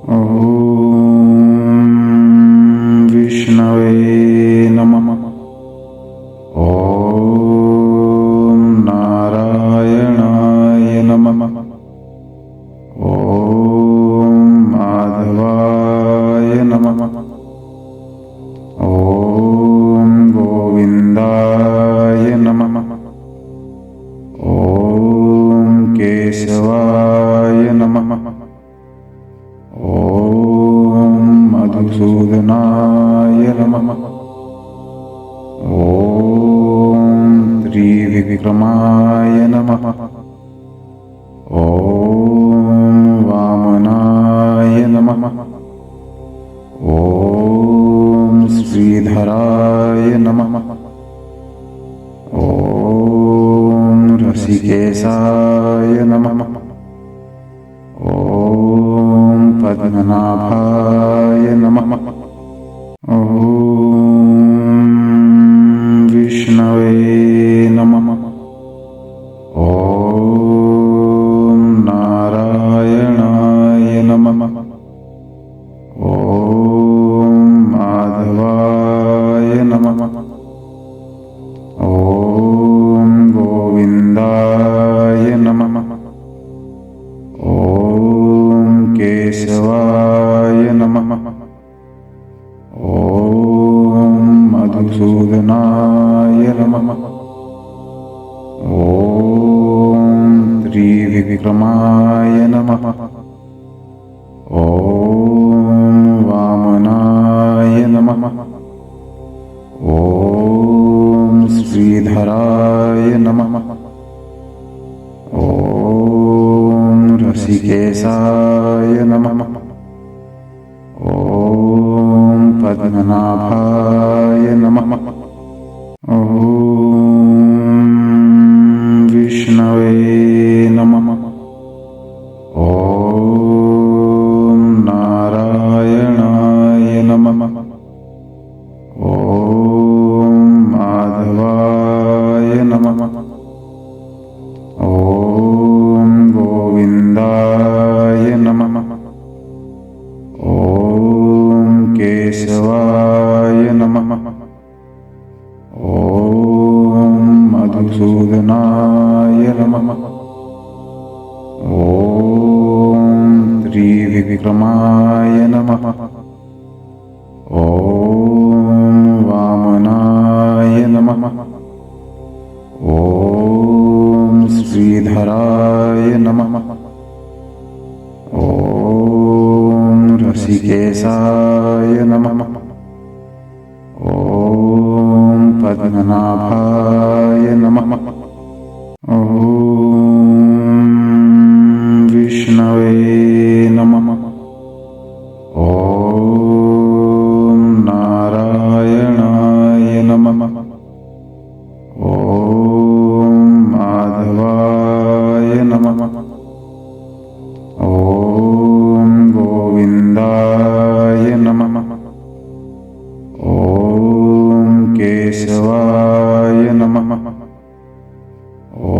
ॐ विष्णवे नमः। ॐ नारायणाय नमः। ॐ माधवाय नमः। ॐ गोविन्दाय नमः। ॐ केशवाय नमः। ॐ मधुसूदनाय नमः। ॐ त्रिविक्रमाय नमः। ॐ वामनाय नमः। ॐ श्रीधराय नमः। ॐ ऋषिकेशाय नमः। ॐ पद्मनाभाय नमः। ॐ विष्णवे नमः। ॐ नारायणाय नमः। ॐ माधवाय नमः। ॐ गोविन्दाय नमः। ॐ केशवाय नमः। ॐ मधुसूदनाय नमः। ॐ त्रिविक्रमाय नमः। ॐ वामनाय नमः। ॐ श्रीधराय नमः। ॐ ऋषिकेशाय नमः। ॐ पद्मनाभाय नमः। ॐ विष्णवे नमः। ॐ नारायणाय नमः। ॐ माधवाय नमः। ॐ गोविन्दाय नमः। ॐ केशवाय नमः। ॐ मधुसूदनाय नमः। ॐ त्रिविक्रमाय नमः। ॐ वामनाय नमः। ॐ श्रीधराय नमः। ॐ ऋषिकेशाय नमः। ॐ पद्मनाभाय नमः। ॐ विष्णवे नमः। ॐ नारायणाय नमः। ॐ माधवाय नमः। ॐ गोविन्दाय नमः। ॐ केशवाय नमः। ॐ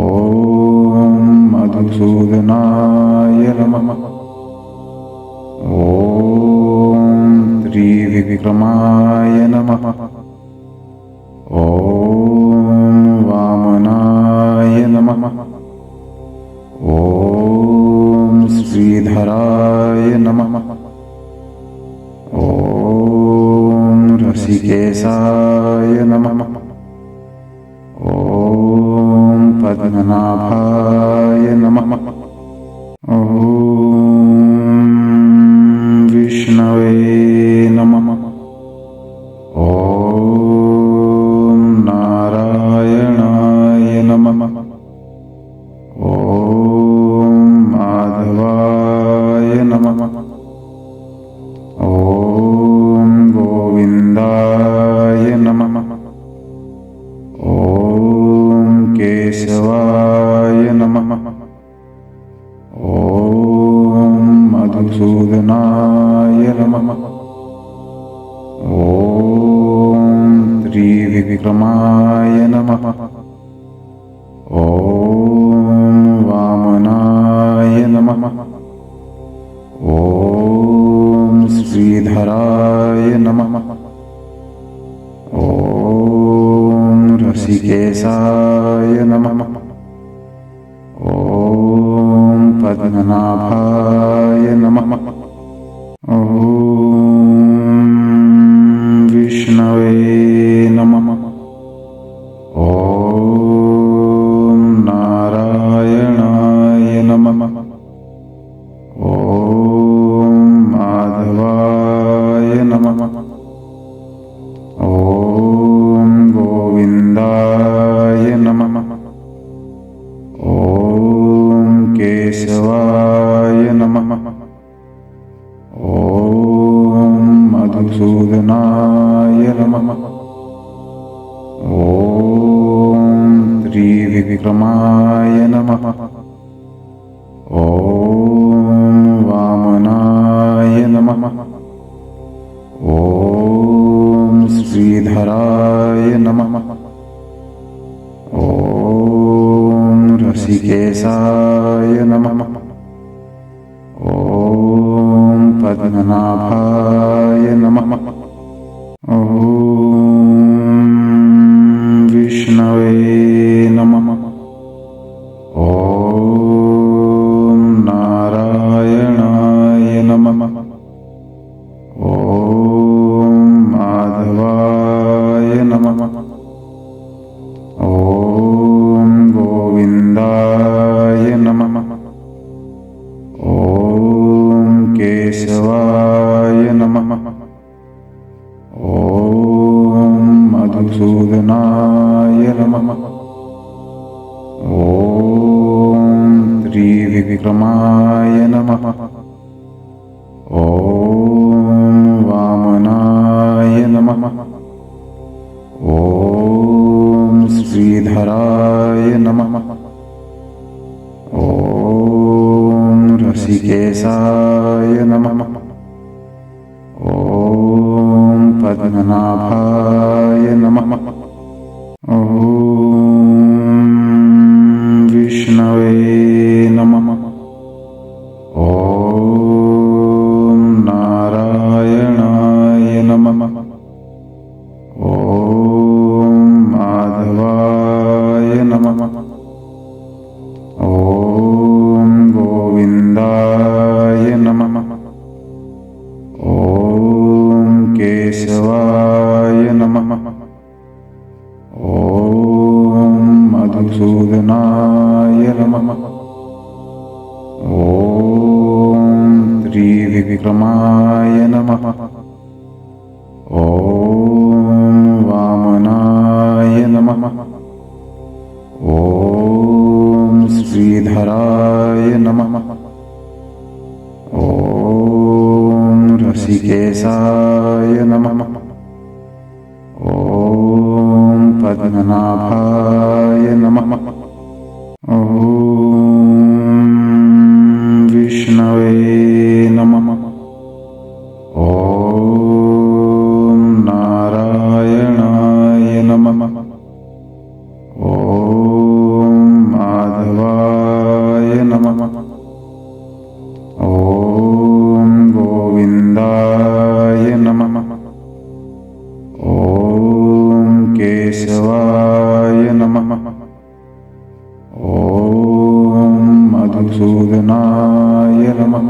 मधुसूदनाय नमः। ॐ त्रिविक्रमाय नमः। ॐ वामनाय नमः। ॐ श्रीधराय नमः। ॐ ऋषिकेशाय नमः। ॐ पद्मनाभाय नमः। ॐ विष्णवे नमः। ॐ नारायणाय नमः। ॐ माधवाय नमः। ॐ गोविन्दाय नमः। ॐ केशवाय नमः। ॐ मधुसूदनाय नमः। ॐ त्रिविक्रमाय नमः। ॐ वामनाय नमः। ॐ श्रीधराय नमः। ॐ ऋषिकेशाय नमः। ॐ पद्मनाभाय नमः। ॐ विष्णवे नमः। ॐ नारायणाय नमः। ॐ माधवाय नमः। ॐ गोविन्दाय नमः। ॐ केशवाय नमः। ॐ मधुसूदनाय नमः। ॐ त्रिविक्रमाय नमः। ॐ वामनाय नमः। ॐ श्रीधराय नमः। ॐ ऋषिकेशाय नमः। ॐ पद्मनाभाय नमः। ॐ विष्णवे नमः। ॐ नारायणाय नमः। ॐ माधवाय नमः। ॐ गोविन्दाय नमः। ॐ केशवाय नमः। ॐ मधुसूदनाय नमः। ॐ त्रिविक्रमाय नमः। ॐ वामनाय नमः। ॐ श्रीधराय नमः। ॐ ऋषिकेशाय नमः। ॐ पद्मनाभाय नमः। ॐ विष्णवे नमः। ॐ नारायणाय नमः। ॐ माधवाय नमः। ॐ गोविन्दाय नमः। ॐ केशवाय नमः। ॐ मधुसूदनाय नमः। ॐ त्रिविक्रमाय नमः। ॐ वामनाय नमः। ॐ श्रीधराय नमः। ॐ ऋषिकेशाय नमः। ॐ पद्मनाभाय नमः। ॐ विष्णवे नमः। ॐ नारायणाय नमः। ॐ माधवाय नमः। ॐ गोविन्दाय नमः। ॐ केशवाय नमः। ॐ मधुसूदनाय नमः।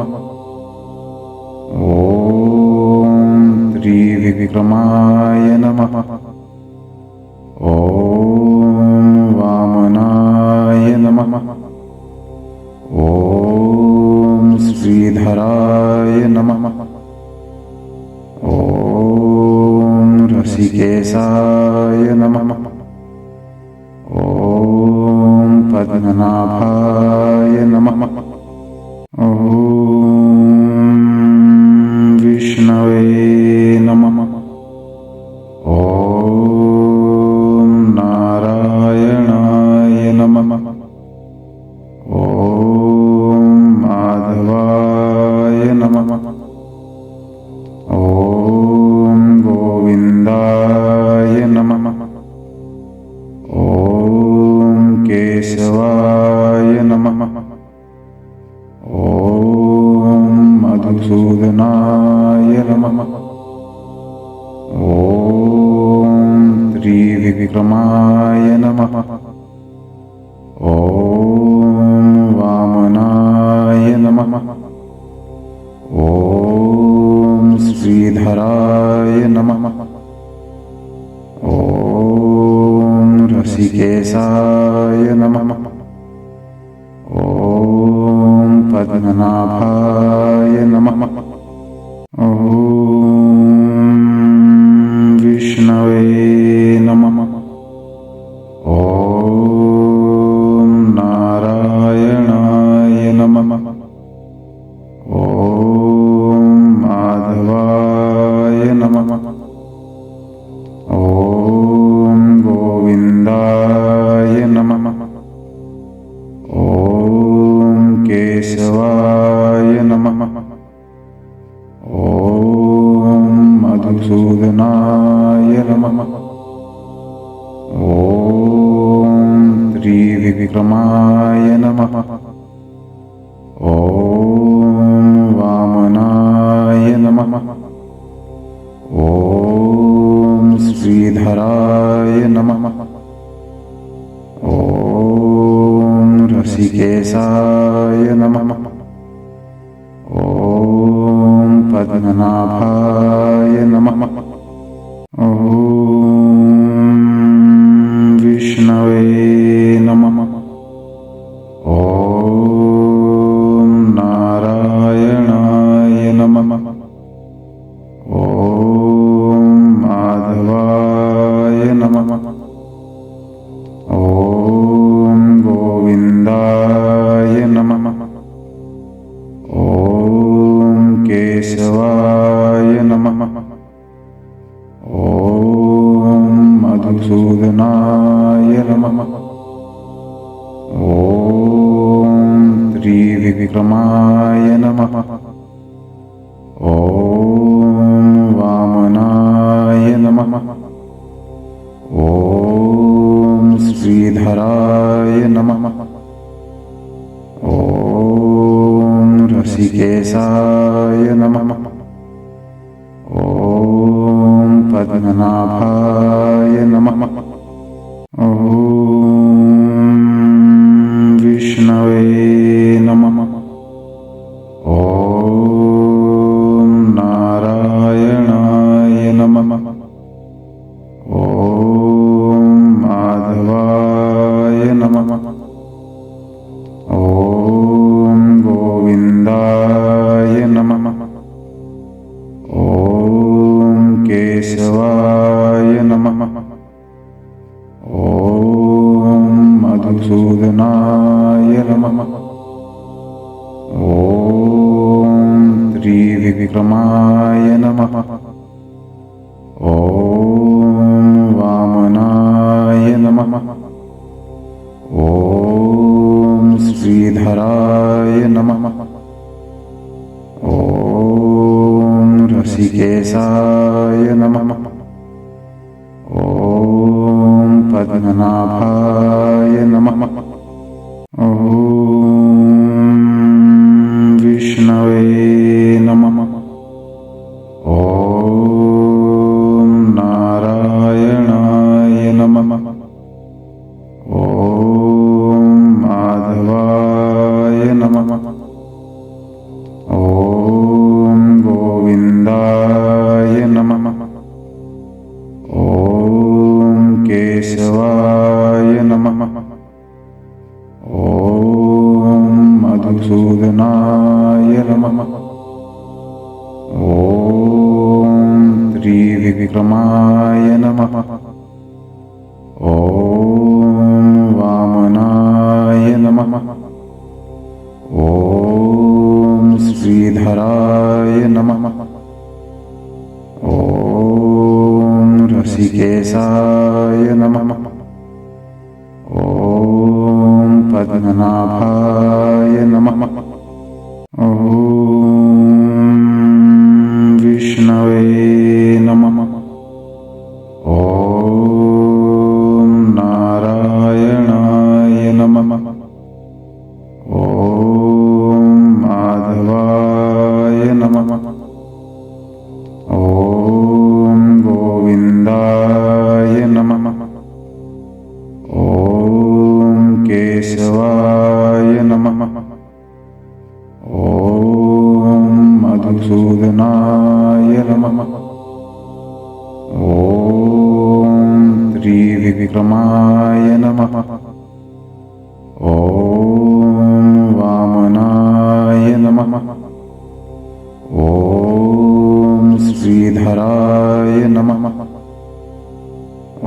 ॐ त्रिविक्रमाय नमः। ॐ वामनाय नमः। ॐ श्रीधराय नमः। ॐ ऋषिकेशाय नमः। ॐ पद्मनाभाय नमः। ॐ विष्णवे नमः। ॐ नारायणाय नमः। ॐ माधवाय नमः। ॐ गोविन्दाय नमः। ॐ केशवाय नमः। ॐ मधुसूदनाय नमः। त्रिविक्रमाय नमः। ॐ वामनाय नमः। ॐ श्रीधराय नमः। ॐ ऋषिकेशाय नमः। ॐ पद्मनाभाय नमः। ॐ विष्णवे नमः। ॐ नारायणाय नमः। ॐ माधवाय नमः। ॐ गोविन्दाय नमः। ॐ केशवाय नमः। ॐ मधुसूदनाय नमः। ॐ त्रिविक्रमाय नमः। ॐ वामनाय नमः। ॐ श्रीधराय नमः। ॐ ऋषिकेशाय नमः। ॐ पद्मनाभाय नमः। ॐ विष्णवे नमः। ॐ नारायणाय नमः। ॐ माधवाय नमः। ॐ गोविन्दाय नमः। ॐ केशवाय नमः। ॐ मधुसूदनाय नमः। ॐ त्रिविक्रमाय नमः। ॐ वामनाय नमः। ॐ श्रीधराय नमः। ॐ ऋषिकेशाय नमः। ॐ पद्मनाभाय नमः। ॐ विष्णवे नमः। ॐ नारायणाय नमः। ॐ माधवाय नमः। ॐ गोविन्दाय नमः। ॐ केशवाय नमः। ॐ मधुसूदनाय नमः। ॐ त्रिविक्रमाय नमः। ॐ वामनाय नमः। ॐ श्रीधराय नमः। ॐ ऋषिकेशाय नमः। ॐ पद्मनाभाय नमः। ॐ विष्णवे नमः। ॐ नारायणाय नमः। ॐ माधवाय नमः। ॐ गोविन्दाय नमः। ॐ ऋषिकेशाय नमः। ॐ पद्मनाभाय नमः। ॐ विष्णवे नमः। ॐ नारायणाय नमः। ॐ माधवाय नमः। ॐ गोविन्दाय नमः। ॐ ऋषिकेशाय नमः। ॐ पद्मनाभाय नमः। ॐ नारायणाय नमः। ॐ केशवाय नमः। ॐ मधुसूदनाय नमः। ॐ त्रिविक्रमाय नमः। ॐ वामनाय नमः। ॐ श्रीधराय नमः। ॐ ऋषिकेशाय नमः। ॐ पद्मनाभाय नमः। ॐ विष्णवे नमः। ॐ नारायणाय नमः। ॐ माधवाय नमः। ॐ गोविन्दाय नमः। ॐ मधुसूदनाय नमः। ॐ त्रिविक्रमाय नमः। ॐ वामनाय नमः। ॐ श्रीधराय नमः। ॐ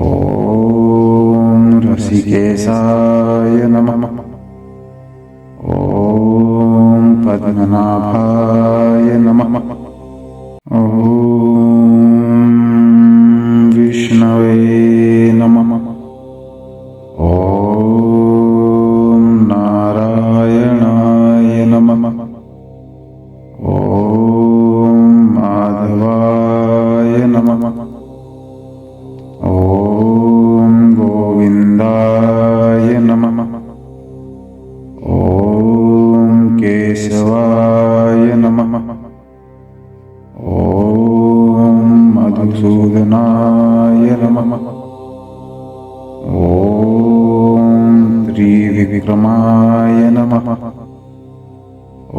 ऋषिकेशाय नमः। ॐ पद्मनाभाय नमः। ॐ विष्णवे नमः। ॐ नारायणाय नमः। ॐ माधवाय नमः। ॐ गोविन्दाय नमः। ॐ केशवाय नमः। ॐ मधुसूदनाय नमः। ॐ त्रिविक्रमाय नमः। ॐ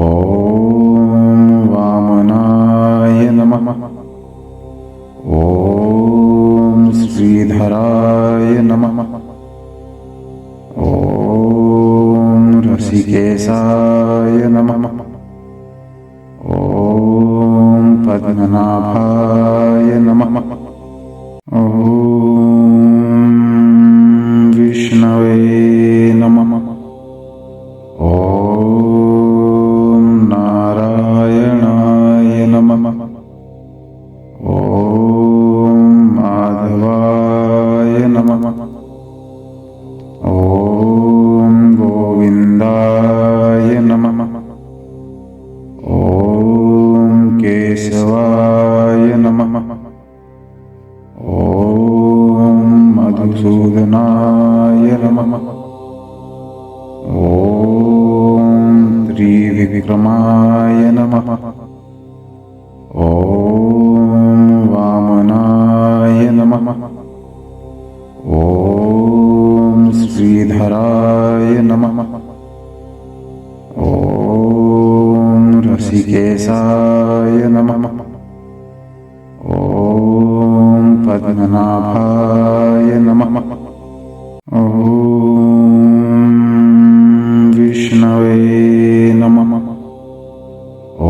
वामनाय नमः। ॐ श्रीधराय नमः। ॐ ऋषिकेशाय नमः। ॐ पद्मनाभाय नमः। ॐ विष्णवे नमः। ॐ नारायणाय नमः। ॐ माधवाय नमः। ॐ गोविन्दाय नमः। ॐ केशवाय नमः। ॐ मधुसूदनाय नमः। ॐ त्रिविक्रमाय नमः। ॐ वामनाय नमः। ॐ श्रीधराय नमः। ॐ ऋषिकेशाय नमः। ॐ पद्मनाभाय नमः। ॐ विष्णवे नमः। ॐ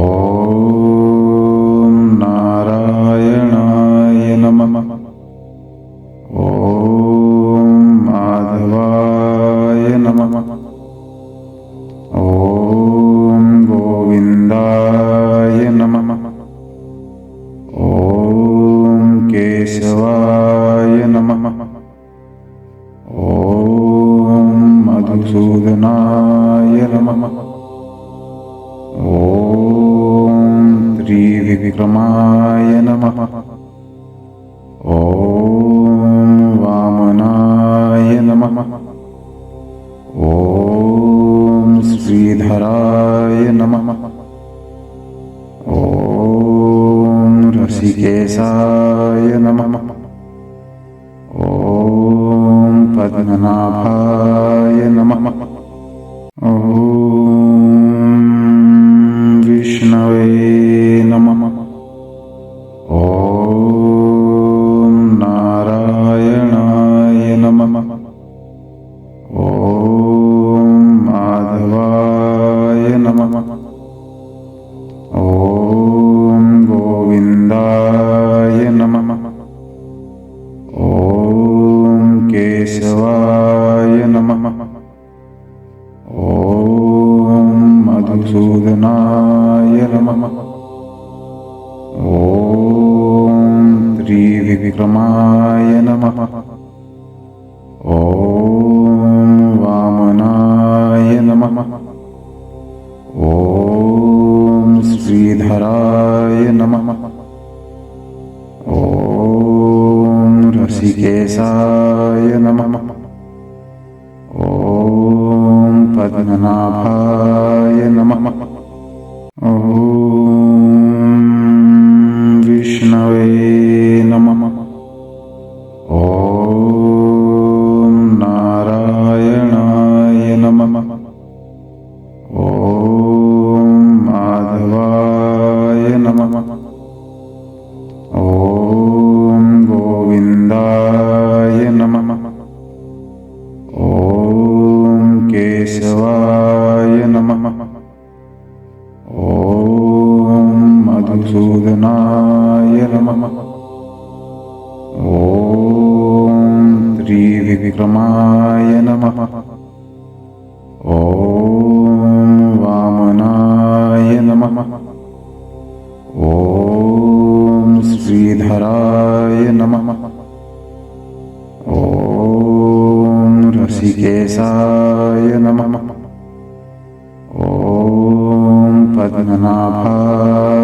नारायणाय नमः। ॐ माधवाय नमः। ॐ गोविन्दाय नमः। ॐ केशवाय नमः। ॐ मधुसूदनाय नमः। ॐ त्रिविक्रमाय नमः। ॐ वामनाय नमः। ॐ श्रीधराय नमः। ॐ ऋषिकेशाय नमः। ॐ पद्मनाभाय नमः। ॐ विष्णवे नमः। ॐ नारायणाय नमः। ॐ माधवाय नमः। ॐ गोविन्दाय नमः। ॐ केशवाय नमः। ॐ मधुसूदनाय नमः। ॐ त्रिविक्रमाय नमः। ॐ वामनाय नमः। ॐ श्रीधराय नमः। ॐ ऋषिकेशाय नमः। ॐ पद्मनाभाय नमः। ॐ विष्णवे नमः। ॐ नारायणाय नमः। ॐ माधवाय नमः। मधुसूदनाय नमः। ॐ त्रिविक्रमाय नमः। ॐ वामनाय नमः। ॐ श्रीधराय नमः। ॐ ऋषिकेशाय नमः। ॐ पद्मनाभाय